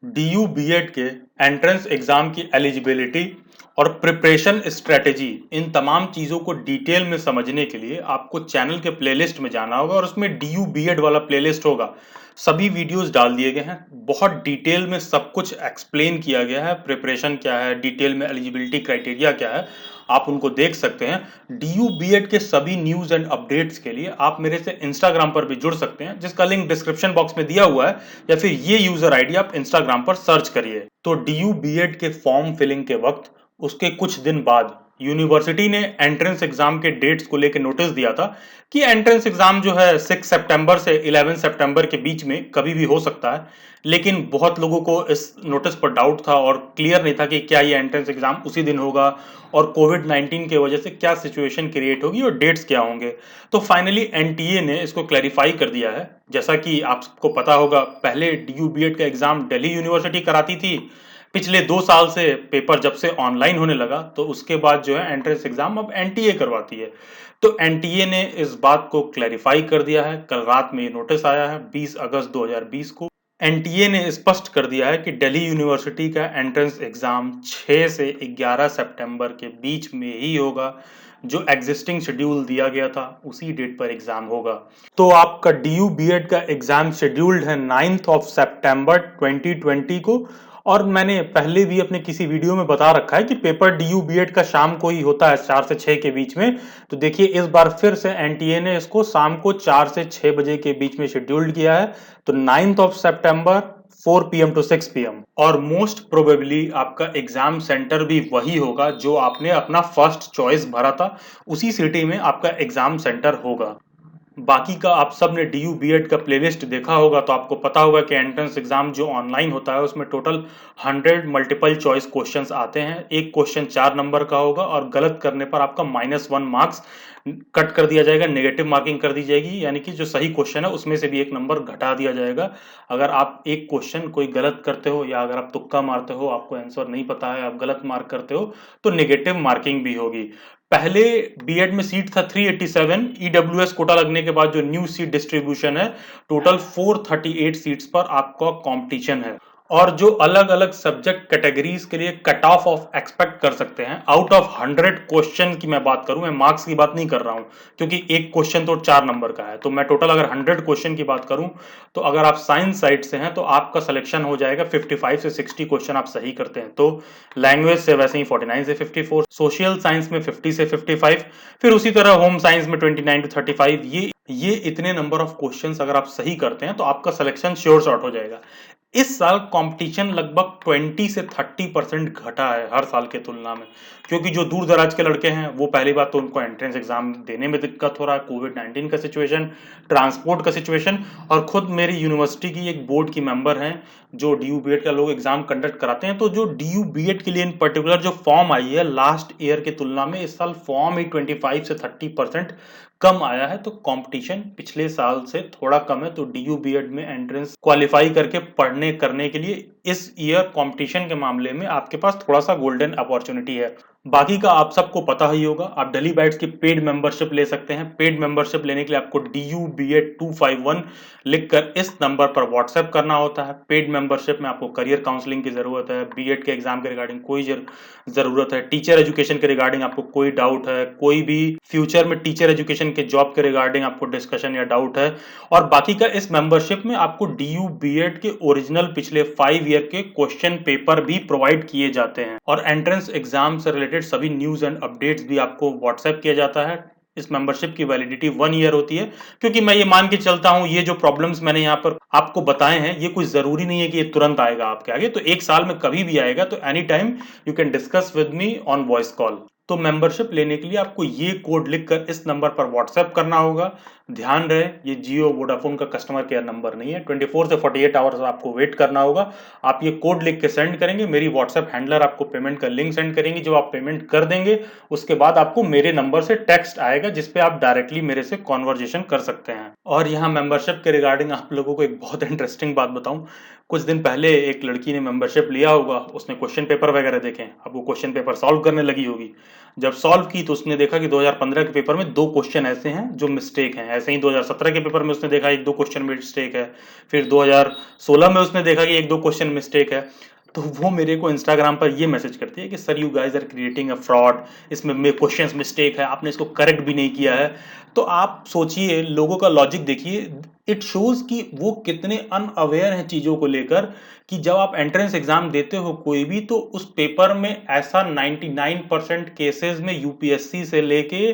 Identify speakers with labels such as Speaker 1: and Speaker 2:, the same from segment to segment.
Speaker 1: DU BEd के entrance exam की eligibility और प्रिपरेशन स्ट्रेटेजी, इन तमाम चीज़ों को डिटेल में समझने के लिए आपको चैनल के प्लेलिस्ट में जाना होगा और उसमें डीयू बीएड वाला प्लेलिस्ट होगा। सभी वीडियोस डाल दिए गए हैं, बहुत डिटेल में सब कुछ एक्सप्लेन किया गया है। प्रिपरेशन क्या है, डिटेल में एलिजिबिलिटी क्राइटेरिया क्या है, आप उनको देख सकते हैं। डीयू बीएड के सभी न्यूज़ एंड अपडेट्स के लिए आप मेरे से इंस्टाग्राम पर भी जुड़ सकते हैं, जिसका लिंक डिस्क्रिप्शन बॉक्स में दिया हुआ है, या फिर ये यूजर आईडी आप इंस्टाग्राम पर सर्च करिए। तो डीयू बीएड के फॉर्म फिलिंग के वक्त उसके कुछ दिन बाद यूनिवर्सिटी ने एंट्रेंस एग्जाम के डेट्स को लेकर नोटिस दिया था कि एंट्रेंस एग्जाम जो है 6 सितंबर से 11 सितंबर के बीच में कभी भी हो सकता है। लेकिन बहुत लोगों को इस नोटिस पर डाउट था और क्लियर नहीं था कि क्या ये एंट्रेंस एग्जाम उसी दिन होगा और कोविड-19 की वजह से क्या सिचुएशन क्रिएट होगी और डेट्स क्या होंगे। तो फाइनली एनटीए ने इसको क्लैरिफाई कर दिया है। जैसा कि आपको पता होगा, पहले डीयू बीएड का एग्जाम दिल्ली यूनिवर्सिटी कराती थी। पिछले 2 साल से पेपर जब से ऑनलाइन होने लगा, तो उसके बाद जो है एंट्रेंस एग्जाम अब एनटीए करवाती है। तो एनटीए ने इस बात को क्लैरिफाई कर दिया है। कल रात में ये नोटिस आया है 20 अगस्त 2020 को। एनटीए ने स्पष्ट कर दिया है कि दिल्ली यूनिवर्सिटी का एंट्रेंस एग्जाम 6 से 11 सितंबर के बीच में ही होगा। जो एग्जिस्टिंग शेड्यूल दिया गया था उसी डेट पर एग्जाम होगा। तो आपका डीयू बीएड का एग्जाम शेड्यूल्ड है 9 सितंबर 2020 को। और मैंने पहले भी अपने किसी वीडियो में बता रखा है कि पेपर डीयू बीएड का शाम को ही होता है, 4 से 6 के बीच में। तो देखिए, इस बार फिर से एनटीए ने इसको शाम को 4 से 6 बजे के बीच में शेड्यूल्ड किया है। तो 9 सितंबर 4 PM to 6 PM। और मोस्ट प्रोबेबली आपका एग्जाम सेंटर भी वही होगा जो आपने अपना फर्स्ट चॉइस भरा था, उसी सिटी में आपका एग्जाम सेंटर होगा। बाकी का आप सब ने डीयू बीएड का प्लेलिस्ट देखा होगा, तो आपको पता होगा कि एंट्रेंस एग्जाम जो ऑनलाइन होता है उसमें टोटल 100 मल्टीपल चॉइस क्वेश्चंस आते हैं। एक क्वेश्चन 4 नंबर का होगा और गलत करने पर आपका -1 मार्क्स कट कर दिया जाएगा, नेगेटिव मार्किंग कर दी जाएगी। यानी कि जो सही क्वेश्चन है उसमें से भी 1 नंबर घटा दिया जाएगा। अगर आप एक क्वेश्चन कोई गलत करते हो या अगर आप तुक्का मारते हो, आपको आंसर नहीं पता है, आप गलत मार्क करते हो, तो नेगेटिव मार्किंग भी होगी। पहले बीएड में सीट था 387। ईडब्ल्यूएस कोटा लगने के बाद जो न्यू सीट डिस्ट्रीब्यूशन है, टोटल 438 सीट्स पर आपका कंपटीशन है। और जो अलग अलग सब्जेक्ट कैटेगरीज के लिए कट ऑफ एक्सपेक्ट कर सकते हैं, आउट ऑफ 100 क्वेश्चन की मैं बात करूं, मैं मार्क्स की बात नहीं कर रहा हूं, क्योंकि एक क्वेश्चन तो 4 नंबर का है। तो मैं टोटल अगर 100 क्वेश्चन की बात करूं, तो अगर आप साइंस साइड से हैं तो आपका सिलेक्शन हो जाएगा 55 से 60 क्वेश्चन आप सही करते हैं तो। लैंग्वेज से वैसे ही 49 से 54, सोशल साइंस में 50 से 55, फिर उसी तरह होम साइंस में 29 to 35। ये इतने नंबर ऑफ क्वेश्चंस अगर आप सही करते हैं तो आपका सिलेक्शन श्योर शॉट हो जाएगा। इस साल कंपटीशन लगभग 20 से 30% घटा है हर साल के तुलना में, क्योंकि जो दूर दराज के लड़के हैं वो पहली बात तो उनको एंट्रेंस एग्जाम देने में दिक्कत हो रहा है, कोविड-19 का सिचुएशन, ट्रांसपोर्ट का सिचुएशन। और खुद मेरी यूनिवर्सिटी की एक बोर्ड की मेंबर हैं जो डीयू बीएड का लोग एग्जाम कंडक्ट कराते हैं। तो जो डीयू बीएड के लिए इन पर्टिकुलर जो फॉर्म आई है लास्ट ईयर की तुलना में, इस साल फॉर्म ही 25 से 30% कम आया है। तो कंपटीशन पिछले साल से थोड़ा कम है। तो डीयू बीएड में एंट्रेंस क्वालिफाई करके पढ़ने करने के लिए इस ईयर कंपटीशन के मामले में आपके पास थोड़ा सा गोल्डन अपॉर्चुनिटी है। बाकी का आप सबको पता ही होगा, आप दिल्ली बाइट्स की पेड मेंबरशिप ले सकते हैं। पेड मेंबरशिप लेने के लिए आपको DUBED251 लिखकर इस नंबर पर व्हाट्सएप करना होता है। पेड मेंबरशिप में आपको करियर काउंसलिंग की जरूरत है, बीएड के एग्जाम के रिगार्डिंग कोई जरूरत है, टीचर एजुकेशन के रिगार्डिंग आपको कोई डाउट है, कोई भी फ्यूचर में टीचर एजुकेशन के जॉब के रिगार्डिंग आपको डिस्कशन या डाउट है, और बाकी का इस मेंबरशिप में आपको डीयू बीएड के ओरिजिनल पिछले 5 ईयर के क्वेश्चन पेपर भी प्रोवाइड किए जाते हैं। और एंट्रेंस एग्जाम से रिलेटेड सभी न्यूज एंड अपडेट्स भी आपको व्हाट्सएप किया जाता है। इस मेंबरशिप की वैलिडिटी 1 ईयर होती है, क्योंकि मैं ये मान के चलता हूं ये जो प्रॉब्लम्स मैंने यहाँ पर आपको बताए हैं, ये कोई जरूरी नहीं है कि ये तुरंत आएगा आपके आगे। तो 1 साल में कभी भी आएगा। तो any time you can discuss with me on voice call. तो मेंबरशिप लेने के लिए आपको ये कोड लिखकर इस नंबर पर व्हाट्सएप करना होगा। ध्यान रहे, ये जियो वोडाफोन का कस्टमर केयर नंबर नहीं है। 24 से 48 आवर्स आपको वेट करना होगा। आप ये कोड लिख के सेंड करेंगे, मेरी व्हाट्सएप हैंडलर आपको पेमेंट का लिंक सेंड करेंगे। जब आप पेमेंट कर देंगे उसके बाद आपको मेरे नंबर से टेक्स्ट आएगा, जिसपे आप डायरेक्टली मेरे से कॉन्वर्जेशन कर सकते हैं। और यहाँ मेंबरशिप के रिगार्डिंग आप लोगों को एक बहुत इंटरेस्टिंग बात बताऊं, कुछ दिन पहले एक लड़की ने मेंबरशिप लिया होगा, उसने क्वेश्चन पेपर वगैरह देखे, अब वो क्वेश्चन पेपर सॉल्व करने लगी होगी। जब सॉल्व की तो उसने देखा कि 2015 के पेपर में 2 क्वेश्चन ऐसे हैं जो मिस्टेक हैं। ऐसे ही 2017 के पेपर में उसने देखा 1-2 क्वेश्चन मिस्टेक है। फिर 2016 में उसने देखा कि 1-2 क्वेश्चन मिस्टेक है। तो वो मेरे को इंस्टाग्राम पर ये मैसेज करती है कि sir you guys are creating a fraud, इसमें क्वेश्चंस मिस्टेक है, आपने इसको करेक्ट भी नहीं किया है। तो आप सोचिए, लोगों का लॉजिक देखिए, इट शोज कि वो कितने अनअवेयर हैं चीजों को लेकर, कि जब आप एंट्रेंस एग्जाम देते हो कोई भी, तो उस पेपर में ऐसा 99% केसेस में यूपीएससी से लेके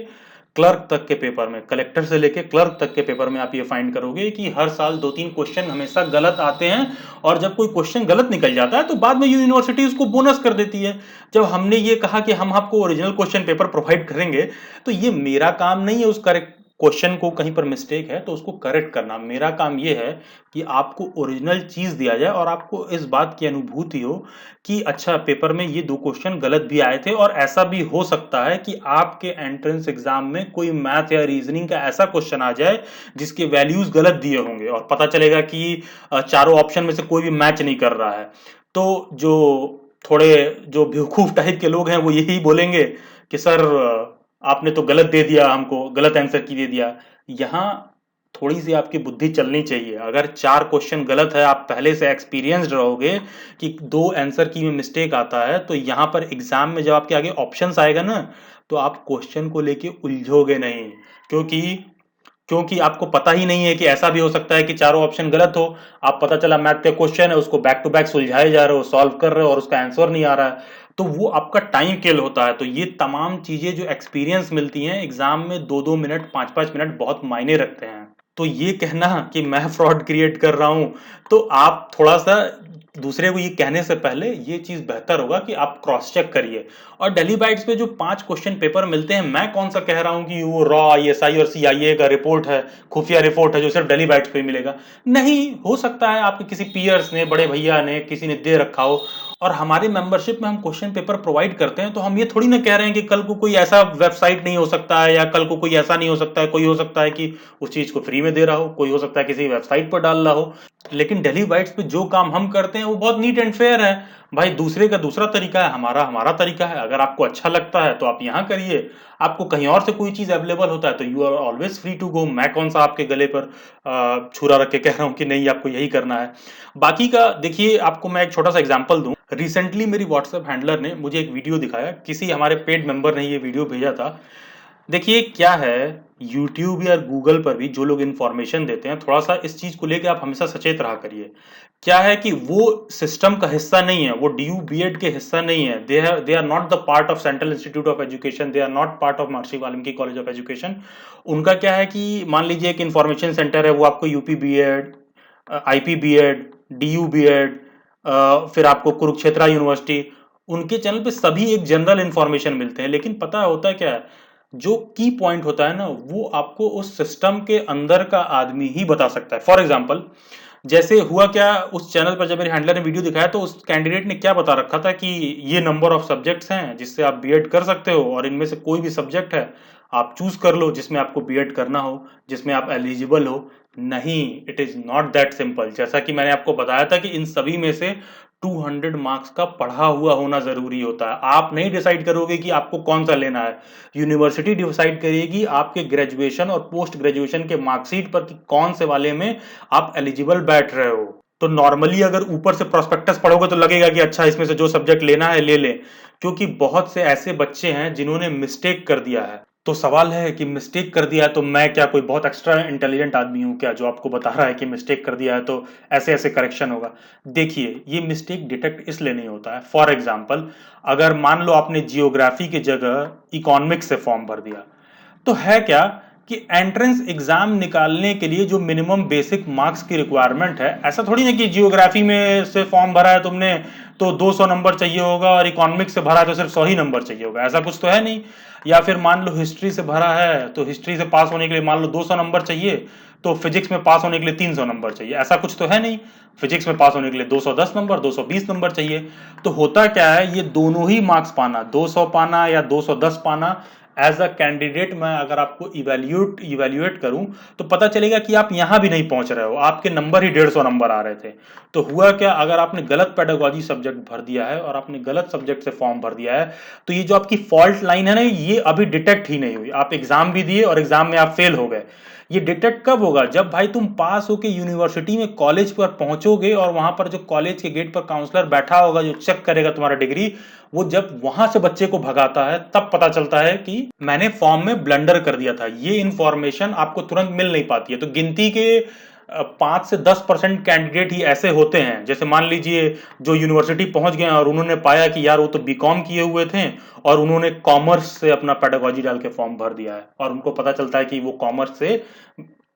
Speaker 1: क्लर्क तक के पेपर में, कलेक्टर से लेके क्लर्क तक के पेपर में आप ये फाइंड करोगे कि हर साल 2-3 क्वेश्चन हमेशा गलत आते हैं। और जब कोई क्वेश्चन गलत निकल जाता है तो बाद में यूनिवर्सिटी उसको बोनस कर देती है। जब हमने ये कहा कि हम आपको ओरिजिनल क्वेश्चन पेपर प्रोवाइड करेंगे, तो ये मेरा काम नहीं है उस करेक्ट क्वेश्चन को, कहीं पर मिस्टेक है तो उसको करेक्ट करना। मेरा काम ये है कि आपको ओरिजिनल चीज दिया जाए और आपको इस बात की अनुभूति हो कि अच्छा, पेपर में ये 2 क्वेश्चन गलत भी आए थे, और ऐसा भी हो सकता है कि आपके एंट्रेंस एग्जाम में कोई मैथ या रीजनिंग का ऐसा क्वेश्चन आ जाए जिसके वैल्यूज गलत दिए होंगे और पता चलेगा कि चारों ऑप्शन में से कोई भी मैच नहीं कर रहा है। तो थोड़े जो बेवकूफ टाइप के लोग हैं वो यही बोलेंगे कि सर आपने तो गलत दे दिया, हमको गलत आंसर की दे दिया। यहाँ थोड़ी सी आपकी बुद्धि चलनी चाहिए। अगर 4 क्वेश्चन गलत है, आप पहले से एक्सपीरियंस्ड रहोगे कि 2 आंसर की में मिस्टेक आता है, तो यहाँ पर एग्जाम में जब आपके आगे ऑप्शंस आएगा ना, तो आप क्वेश्चन को लेके उलझोगे नहीं। क्योंकि क्योंकि आपको पता ही नहीं है कि ऐसा भी हो सकता है कि चारों ऑप्शन गलत हो। आप, पता चला मैथ का क्वेश्चन है, उसको बैक टू बैक सुलझाए जा रहे हो, सॉल्व कर रहे हो और उसका आंसर नहीं आ रहा है, तो वो आपका टाइम किल होता है। तो ये तमाम चीजें जो एक्सपीरियंस मिलती हैं एग्जाम में, 2-2 मिनट 5-5 मिनट बहुत मायने रखते हैं। तो ये कहना कि मैं फ्रॉड क्रिएट कर रहा हूं, तो आप थोड़ा सा दूसरे को ये कहने से पहले ये चीज बेहतर होगा कि आप क्रॉस चेक करिए। और डेली बाइट्स पे जो 5 क्वेश्चन पेपर मिलते हैं, मैं कौन सा कह रहा हूं कि वो रॉ आईएसआई और सीआईए का रिपोर्ट है, खुफिया रिपोर्ट है जो सिर्फ डेली बाइट्स पे मिलेगा। नहीं, हो सकता है आपके किसी पीयर्स ने, बड़े भैया ने, किसी ने दे रखा हो। और हमारी मेंबरशिप में हम क्वेश्चन पेपर प्रोवाइड करते हैं, तो हम ये थोड़ी ना कह रहे हैं कि कल को कोई ऐसा वेबसाइट नहीं हो सकता है, या कल को कोई ऐसा नहीं हो सकता है, कोई हो सकता है कि उस चीज को फ्री में दे रहा हो, कोई हो सकता है किसी वेबसाइट पर डाल रहा हो। लेकिन डेली बाइट्स पे जो काम हम करते हैं वो बहुत नीट एंड फेयर है। भाई, दूसरे का दूसरा तरीका है, हमारा हमारा तरीका है। अगर आपको अच्छा लगता है तो आप यहाँ करिए, आपको कहीं और से कोई चीज अवेलेबल होता है तो you are always free to go. मैं कौन सा आपके गले पर छुरा रख के कह रहा हूँ कि नहीं आपको यही करना है। बाकी का देखिए, आपको मैं एक छोटा सा एग्जांपल दूं। रिसेंटली मेरी व्हाट्सएप हैंडलर ने मुझे एक वीडियो दिखाया, किसी हमारे पेड मेंबर ने ये वीडियो भेजा था। देखिए क्या है, यूट्यूब या गूगल पर भी जो लोग इन्फॉर्मेशन देते हैं, थोड़ा सा इस चीज को लेकर आप हमेशा सचेत रहा करिए। क्या है कि वो सिस्टम का हिस्सा नहीं है, वो डीयू बीएड के हिस्सा नहीं है। They are not the part of central institute of education, they are not part of Maharshi Valmiki college of education. उनका क्या है कि मान लीजिए एक इन्फॉर्मेशन सेंटर है, वो आपको UP BEd, IP BEd, DU BEd, फिर आपको कुरुक्षेत्र यूनिवर्सिटी, उनके चैनल पे सभी एक जनरल इन्फॉर्मेशन मिलते हैं। लेकिन पता होता है क्या है, जो की पॉइंट होता है ना, वो आपको उस सिस्टम के अंदर का आदमी ही बता सकता है। फॉर एग्जाम्पल, जैसे हुआ क्या, उस चैनल पर जब मेरे हैंडलर ने वीडियो दिखाया तो उस कैंडिडेट ने क्या बता रखा था कि ये नंबर ऑफ सब्जेक्ट्स हैं जिससे आप बीएड कर सकते हो, और इनमें से कोई भी सब्जेक्ट है आप चूज कर लो जिसमें आपको बीएड करना हो, जिसमें आप एलिजिबल हो। नहीं, it is not that simple. जैसा कि मैंने आपको बताया था कि इन सभी में से 200 मार्क्स का पढ़ा हुआ होना जरूरी होता है। आप नहीं डिसाइड करोगे कि आपको कौन सा लेना है, यूनिवर्सिटी डिसाइड करेगी आपके ग्रेजुएशन और पोस्ट ग्रेजुएशन के मार्कशीट पर कि कौन से वाले में आप एलिजिबल बैठ रहे हो। तो नॉर्मली अगर ऊपर से प्रोस्पेक्टस पढ़ोगे तो लगेगा कि अच्छा, इसमें से जो सब्जेक्ट लेना है ले लें, क्योंकि बहुत से ऐसे बच्चे हैं जिन्होंने मिस्टेक कर दिया है। तो सवाल है कि मिस्टेक कर दिया है तो मैं क्या कोई बहुत एक्स्ट्रा इंटेलिजेंट आदमी हूं क्या, जो आपको बता रहा है कि मिस्टेक कर दिया है तो ऐसे ऐसे करेक्शन होगा। देखिए, ये मिस्टेक डिटेक्ट इसलिए नहीं होता है। फॉर एग्जाम्पल, अगर मान लो आपने जियोग्राफी की जगह इकोनॉमिक्स से फॉर्म भर दिया, तो है क्या कि एंट्रेंस एग्जाम निकालने के लिए जो मिनिमम बेसिक मार्क्स की रिक्वायरमेंट है, ऐसा थोड़ी ना कि जियोग्राफी में से फॉर्म भरा है तुमने तो 200 नंबर चाहिए होगा, और इकोनॉमिक्स से भरा है तो सिर्फ 100 ही नंबर चाहिए होगा, ऐसा कुछ तो है नहीं। या फिर मान लो हिस्ट्री से भरा है तो हिस्ट्री से पास होने के लिए मान लो 200 नंबर चाहिए, तो फिजिक्स में पास होने के लिए 300 नंबर चाहिए, ऐसा कुछ तो है नहीं। फिजिक्स में पास होने के लिए 210 नंबर, 220 नंबर चाहिए। तो होता क्या है, ये दोनों ही मार्क्स पाना, 200 पाना या 210 पाना, एज अ कैंडिडेट मैं अगर आपको इवेल्युएट करूं तो पता चलेगा कि आप यहां भी नहीं पहुंच रहे हो, आपके नंबर ही 150 नंबर आ रहे थे। तो हुआ क्या, अगर आपने गलत पेडागोजी सब्जेक्ट भर दिया है और आपने गलत सब्जेक्ट से फॉर्म भर दिया है, तो ये जो आपकी फॉल्ट लाइन है ना, ये अभी डिटेक्ट ही नहीं हुई। आप एग्जाम भी दिए और एग्जाम में आप फेल हो गए। ये डिटेक्ट कब होगा, जब भाई तुम पास होके यूनिवर्सिटी में कॉलेज पर पहुंचोगे और वहां पर जो कॉलेज के गेट पर काउंसलर बैठा होगा जो चेक करेगा तुम्हारा डिग्री, वो जब वहां से बच्चे को भगाता है तब पता चलता है कि मैंने फॉर्म में ब्लंडर कर दिया था। ये इंफॉर्मेशन आपको तुरंत मिल नहीं पाती है। तो गिनती के 5 से 10% कैंडिडेट ही ऐसे होते हैं, जैसे मान लीजिए जो यूनिवर्सिटी पहुंच गए और उन्होंने पाया कि यार वो तो बीकॉम किए हुए थे और उन्होंने कॉमर्स से अपना पेडागोजी डाल के फॉर्म भर दिया है, और उनको पता चलता है कि वो कॉमर्स से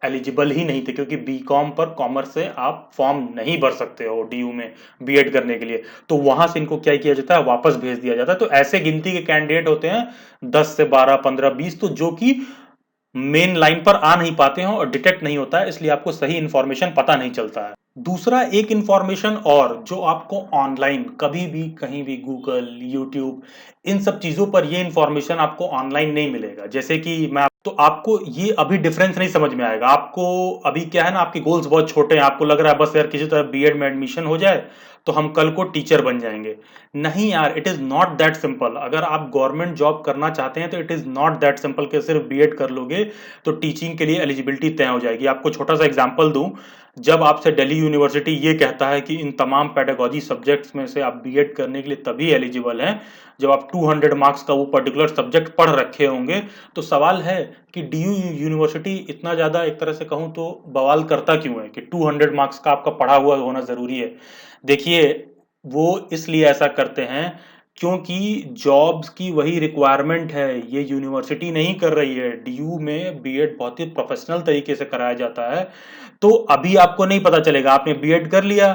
Speaker 1: एलिजिबल ही नहीं थे, क्योंकि बीकॉम पर कॉमर्स से आप फॉर्म नहीं भर सकते हो डीयू में बीएड करने के लिए। तो वहां से इनको क्या किया जाता है, वापस भेज दिया जाता है। तो ऐसे गिनती के कैंडिडेट होते हैं 10 से 12, 15, 20, तो जो कि मेन लाइन पर आ नहीं पाते हैं और डिटेक्ट नहीं होता है, इसलिए आपको सही इंफॉर्मेशन पता नहीं चलता है। दूसरा एक इंफॉर्मेशन और जो आपको ऑनलाइन कभी भी कहीं भी गूगल यूट्यूब इन सब चीजों पर ये इंफॉर्मेशन आपको ऑनलाइन नहीं मिलेगा। जैसे कि तो आपको ये अभी डिफरेंस नहीं समझ में आएगा। आपको अभी क्या है ना, आपके गोल्स बहुत छोटे हैं, आपको लग रहा है बस यार किसी तरह बीएड में एडमिशन हो जाए तो हम कल को टीचर बन जाएंगे। नहीं यार, it is not that simple. अगर आप गवर्नमेंट जॉब करना चाहते हैं तो it is not that simple कि सिर्फ बीएड कर लोगे तो टीचिंग के लिए एलिजिबिलिटी तय हो जाएगी। आपको छोटा सा एग्जांपल दूं, जब आपसे दिल्ली यूनिवर्सिटी ये कहता है कि इन तमाम पेडागोजी सब्जेक्ट्स में से आप बीएड करने के लिए तभी एलिजिबल हैं जब आप 200 मार्क्स का वो पर्टिकुलर सब्जेक्ट पढ़ रखे होंगे, तो सवाल है कि डीयू यूनिवर्सिटी इतना ज्यादा एक तरह से कहूं तो बवाल करता क्यों है कि 200 मार्क्स का आपका पढ़ा हुआ होना जरूरी है। देखिए, वो इसलिए ऐसा करते हैं क्योंकि जॉब्स की वही रिक्वायरमेंट है। ये यूनिवर्सिटी नहीं कर रही है। डीयू में बीएड बहुत ही प्रोफेशनल तरीके से कराया जाता है। तो अभी आपको नहीं पता चलेगा, आपने बीएड कर लिया,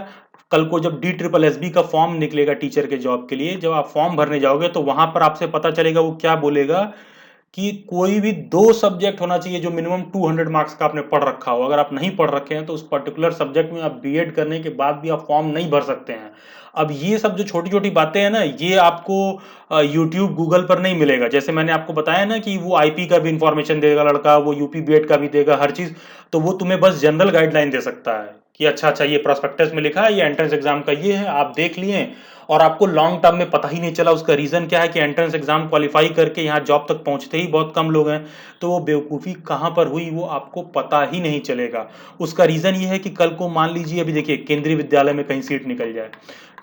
Speaker 1: कल को जब डी ट्रिपल एस बी का फॉर्म निकलेगा टीचर के जॉब के लिए, जब आप फॉर्म भरने जाओगे तो वहां पर आपसे पता चलेगा वो क्या बोलेगा कि कोई भी 2 सब्जेक्ट होना चाहिए जो मिनिमम 200 मार्क्स का आपने पढ़ रखा हो। अगर आप नहीं पढ़ रखे हैं तो उस पर्टिकुलर सब्जेक्ट में आप बीएड करने के बाद भी आप फॉर्म नहीं भर सकते हैं। अब ये सब जो छोटी छोटी बातें हैं ना, ये आपको यूट्यूब गूगल पर नहीं मिलेगा। जैसे मैंने आपको बताया ना कि वो आईपी का भी इंफॉर्मेशन देगा लड़का, वो यूपी बीएड का भी देगा, हर चीज। तो वो तुम्हें बस जनरल गाइडलाइन दे सकता है कि अच्छा अच्छा ये प्रोस्पेक्टस में लिखा है, ये एंट्रेंस एग्जाम का ये है, आप देख लिए और आपको लॉन्ग टर्म में पता ही नहीं चला। उसका रीजन क्या है कि एंट्रेंस एग्जाम क्वालिफाई करके यहाँ जॉब तक पहुंचते ही बहुत कम लोग हैं। तो वो बेवकूफ़ी कहाँ पर हुई वो आपको पता ही नहीं चलेगा। उसका रीजन ये है कि कल को मान लीजिए अभी देखिए केंद्रीय विद्यालय में कहीं सीट निकल जाए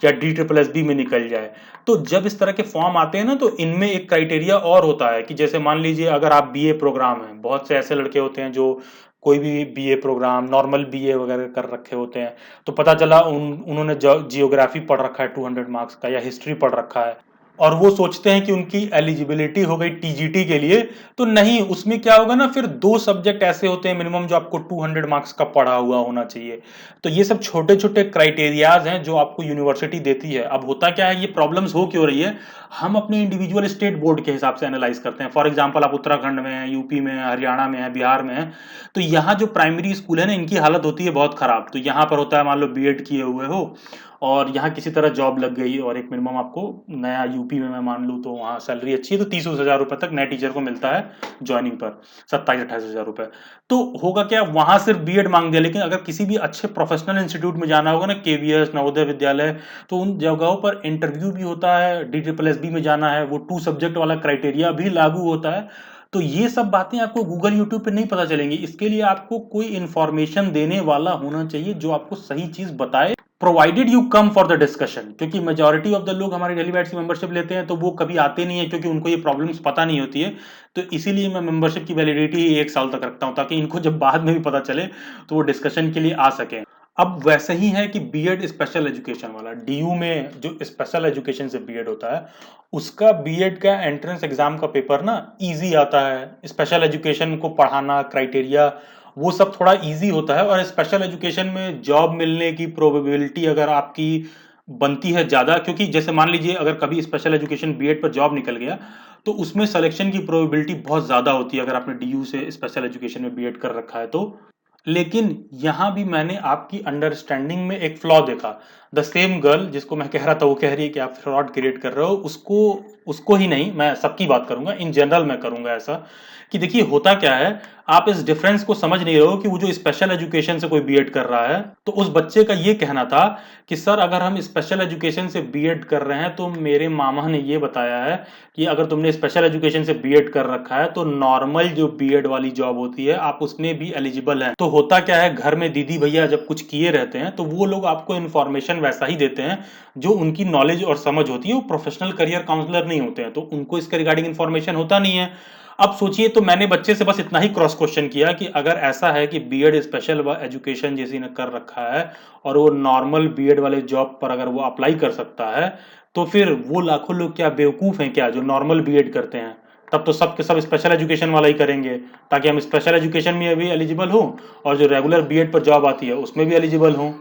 Speaker 1: या डी ट्रिपल एस बी में निकल जाए, तो जब इस तरह के फॉर्म आते हैं ना तो इनमें एक क्राइटेरिया और होता है कि जैसे मान लीजिए अगर आप बीए प्रोग्राम है, बहुत से ऐसे लड़के होते हैं जो कोई भी बीए प्रोग्राम नॉर्मल बीए वगैरह कर रखे होते हैं, तो पता चला उन्होंने जियोग्राफी पढ़ रखा है 200 मार्क्स का या हिस्ट्री पढ़ रखा है, और वो सोचते हैं कि उनकी एलिजिबिलिटी हो गई टीजीटी के लिए। तो नहीं, उसमें क्या होगा ना, फिर 2 सब्जेक्ट ऐसे होते हैं मिनिमम जो आपको 200 मार्क्स का पढ़ा हुआ होना चाहिए। तो ये सब छोटे छोटे क्राइटेरियाज हैं जो आपको यूनिवर्सिटी देती है। अब होता क्या है, ये प्रॉब्लम्स हो क्यों रही है, हम अपने इंडिविजुअल स्टेट बोर्ड के हिसाब से एनालाइज करते हैं। फॉर एग्जाम्पल आप उत्तराखंड में है, यूपी में है, हरियाणा में है, बिहार में है, तो यहाँ जो प्राइमरी स्कूल है ना, इनकी हालत होती है बहुत खराब। तो यहाँ पर होता है मान लो बीएड किए हुए हो और यहाँ किसी तरह जॉब लग गई और एक मिनिमम आपको नया, यूपी में मैं मान लूँ तो वहाँ सैलरी अच्छी है तो 30-30 रुपए तक नए टीचर को मिलता है ज्वाइनिंग पर, 27-28 हजार रुपए। तो होगा क्या, वहां सिर्फ बीएड मांग दिया। लेकिन अगर किसी भी अच्छे प्रोफेशनल इंस्टीट्यूट में जाना होगा ना, केवीएस, नवोदय विद्यालय, तो उन जगहों पर इंटरव्यू भी होता है, डी ट्रिपल एस बी में जाना है वो 2 सब्जेक्ट वाला क्राइटेरिया भी लागू होता है। तो ये सब बातें आपको गूगल यूट्यूब पे नहीं पता चलेंगी। इसके लिए आपको कोई इंफॉर्मेशन देने वाला होना चाहिए जो आपको सही चीज बताए, provided you come for the discussion. क्योंकि मेजोरिटी ऑफ द लोग हमारे डेली बैट्स की मेंबरशिप लेते हैं तो वो कभी आते नहीं है, क्योंकि उनको ये प्रॉब्लम्स पता नहीं होती है। तो इसीलिए मैं मेंबरशिप की वैलिडिटी 1 साल तक रखता हूं, ताकि इनको जब बाद में भी पता चले तो वो डिस्कशन के लिए आ सके। अब वैसे ही है कि बीएड स्पेशल एजुकेशन वाला, डीयू में जो स्पेशल एजुकेशन से बीएड होता है, उसका बीएड का एंट्रेंस एग्जाम का पेपर ना इजी आता है। स्पेशल एजुकेशन को पढ़ाना, क्राइटेरिया वो सब थोड़ा इजी होता है। और स्पेशल एजुकेशन में जॉब मिलने की प्रोबेबिलिटी अगर आपकी बनती है ज़्यादा, क्योंकि जैसे मान लीजिए अगर कभी स्पेशल एजुकेशन बीएड पर जॉब निकल गया तो उसमें सिलेक्शन की प्रोबेबिलिटी बहुत ज़्यादा होती है अगर आपने डीयू से स्पेशल एजुकेशन में बीएड कर रखा है तो। लेकिन यहां भी मैंने आपकी अंडरस्टैंडिंग में एक फ्लॉ देखा। द सेम गर्ल जिसको मैं कह रहा था वो कह रही है कि आप फ्रॉड क्रिएट कर रहे हो, उसको उसको ही नहीं, मैं सबकी बात करूंगा, इन जनरल मैं करूंगा ऐसा कि देखिए होता क्या है, आप इस डिफरेंस को समझ नहीं रहे हो कि वो जो स्पेशल एजुकेशन से कोई बीएड कर रहा है, तो उस बच्चे का ये कहना था कि सर अगर हम स्पेशल एजुकेशन से बीएड कर रहे हैं तो मेरे मामा ने ये बताया है कि अगर तुमने स्पेशल एजुकेशन से बीएड कर रखा है तो नॉर्मल जो बीएड वाली जॉब होती है आप उसमें भी एलिजिबल हैं। तो होता क्या है, घर में दीदी भैया जब कुछ किए रहते हैं तो वो लोग आपको इन्फॉर्मेशन वैसा ही देते हैं जो उनकी नॉलेज और समझ होती है। वो प्रोफेशनल करियर काउंसलर नहीं होते हैं, तो उनको इसके रिगार्डिंग इन्फॉर्मेशन होता नहीं है। अब सोचिए, तो मैंने बच्चे से बस इतना ही क्रॉस क्वेश्चन किया कि अगर ऐसा है कि बीएड स्पेशल एजुकेशन जैसी ने कर रखा है और वो नॉर्मल बीएड वाले जॉब पर अगर वो अप्लाई कर सकता है, तो फिर वो लाखों लोग क्या बेवकूफ हैं क्या जो नॉर्मल बीएड करते हैं? तब तो सब के सब स्पेशल एजुकेशन वाला ही करेंगे, ताकि हम स्पेशल एजुकेशन में भी एलिजिबल हों और जो रेगुलर बीएड पर जॉब आती है उसमें भी एलिजिबल हों।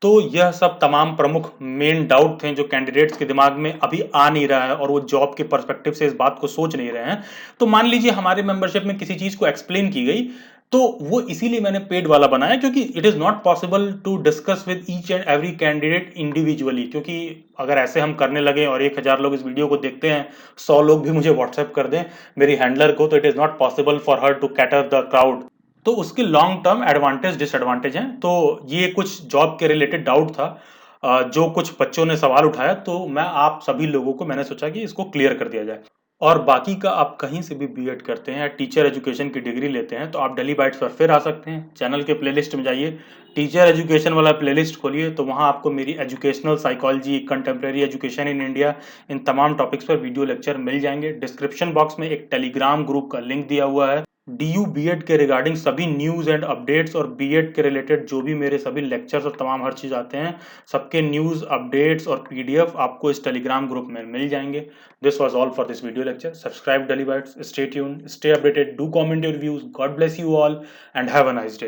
Speaker 1: तो यह सब तमाम प्रमुख मेन डाउट थे जो कैंडिडेट्स के दिमाग में अभी आ नहीं रहा है और वो जॉब के पर्सपेक्टिव से इस बात को सोच नहीं रहे हैं। तो मान लीजिए हमारे मेंबरशिप में किसी चीज को एक्सप्लेन की गई, तो वो इसीलिए मैंने पेड वाला बनाया, क्योंकि it is not possible to discuss with each and every candidate individually. क्योंकि अगर ऐसे हम करने लगे और 1000 लोग इस वीडियो को देखते हैं, 100 लोग भी मुझे व्हाट्सएप कर दें मेरी हैंडलर को, तो it is not possible for her to cater the crowd. तो उसके लॉन्ग टर्म एडवांटेज डिसएडवांटेज हैं। तो ये कुछ जॉब के रिलेटेड डाउट था, जो कुछ बच्चों ने सवाल उठाया, तो मैं आप सभी लोगों को मैंने सोचा कि इसको क्लियर कर दिया जाए। और बाकी का आप कहीं से भी बीएड करते हैं या टीचर एजुकेशन की डिग्री लेते हैं तो आप डेली बाइट्स पर फिर आ सकते हैं। चैनल के प्लेलिस्ट में जाइए, टीचर एजुकेशन वाला प्लेलिस्ट खोलिए, तो वहाँ आपको मेरी educational psychology, contemporary education in India, इन तमाम टॉपिक्स पर वीडियो लेक्चर मिल जाएंगे। डिस्क्रिप्शन बॉक्स में एक टेलीग्राम ग्रुप का लिंक दिया हुआ है। डीयू बीएड के रिगार्डिंग सभी न्यूज़ एंड अपडेट्स और बीएड के रिलेटेड जो भी मेरे सभी लेक्चर्स और तमाम हर चीज़ आते हैं, सबके न्यूज़ अपडेट्स और पीडीएफ आपको इस टेलीग्राम ग्रुप में मिल जाएंगे। This was all for this video lecture. Subscribe Daily Bites, stay tuned, stay updated, do comment your views. God bless you all and have a nice day.